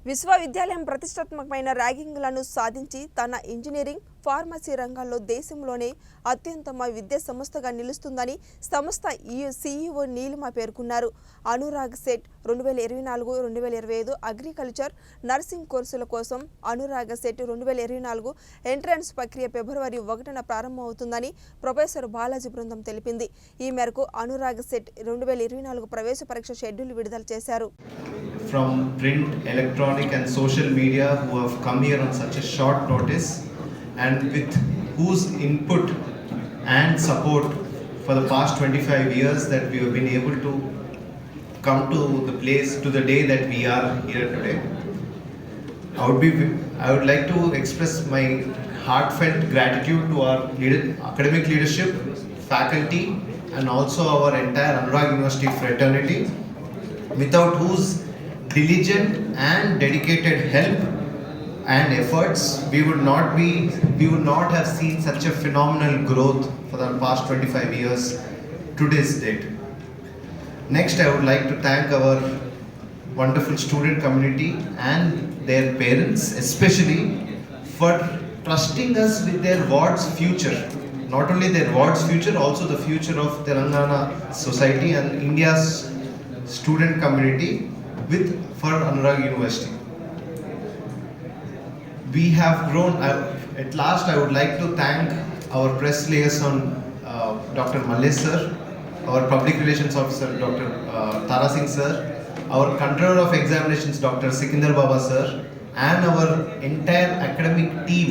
విశ్వవిద్యాలయం ప్రతిష్టాత్మకమైన ర్యాంకింగ్లను సాధించి తన ఇంజనీరింగ్ ఫార్మసీ రంగాల్లో దేశంలోనే అత్యుత్తమ విద్యా సంస్థగా నిలుస్తుందని సంస్థ సీఈఓ నీలిమ పేర్కొన్నారు. అనురాగ్ సెట్ 2024-2025 అగ్రికల్చర్ నర్సింగ్ కోర్సుల కోసం అనురాగ్ సెట్ 2024 ఎంట్రన్స్ ప్రక్రియ ఫిబ్రవరి 1న ప్రారంభమవుతుందని ప్రొఫెసర్ బాలాజీ బృందం తెలిపింది. ఈ మేరకు అనురాగ్ సెట్ 2024 ప్రవేశ పరీక్ష షెడ్యూల్ విడుదల చేశారు. From print, electronic and social media who have come here on such a short notice and with whose input and support for the past 25 years that we have been able to come to the place, to the day that we are here today. I would like to express my heartfelt gratitude to our academic leadership, faculty and also our entire Anurag University fraternity, without whose diligent and dedicated help and efforts we would not have seen such a phenomenal growth for the past 25 years to this date. Next, I would like to thank our wonderful student community and their parents, especially for trusting us with their ward's future. Not only their ward's future, also the future of Telangana society and India's student community for Anurag University. We have grown. At last, I would like to thank our press liaison, Dr. Mallesh sir, our public relations officer, Dr. Tara Singh sir, our controller of examinations, Dr. Sikindar Baba sir, and our entire academic team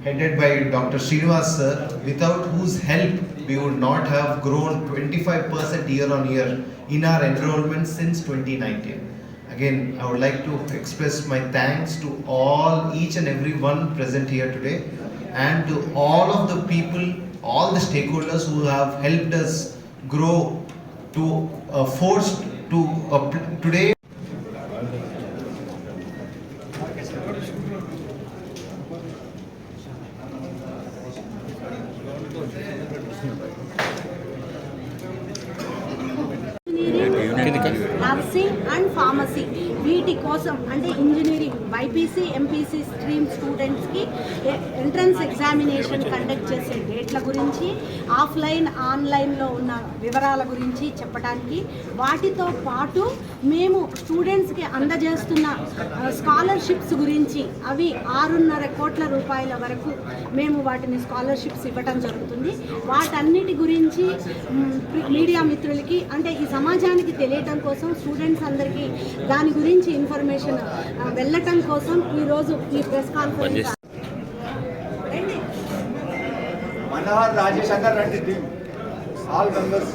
headed by Dr. Srinivas sir, without whose help we would not have grown 25% year on year in our enrollment since 2019. Again, I would like to express my thanks to each and every one present here today, and to all of the people, all the stakeholders who have helped us grow to force to today. Nursing and pharmacy వీటి కోసం అంటే engineering BiPC MPC stream స్టూడెంట్స్కి entrance examination conduct చేసే డేట్ల గురించి, offline ఆన్లైన్లో ఉన్న వివరాల గురించి చెప్పడానికి, వాటితో పాటు మేము స్టూడెంట్స్కి అందజేస్తున్న స్కాలర్షిప్స్ గురించి అవి 6.5 కోట్ల రూపాయల వరకు మేము వాటిని స్కాలర్షిప్స్ ఇవ్వటం జరుగుతుంది. వాటన్నిటి గురించి మీడియా మిత్రులకి అంటే ఈ సమాజానికి తెలియటం కోసం, స్టూడెంట్స్ అందరికీ దాని గురించి ఇన్ఫర్మేషన్ వెళ్ళటం కోసం ఈరోజు ఈ ప్రెస్ కాన్ఫరెన్స్. మనోహర్ రాజేష్ అందరు రండి, ఆల్ మెంబర్స్.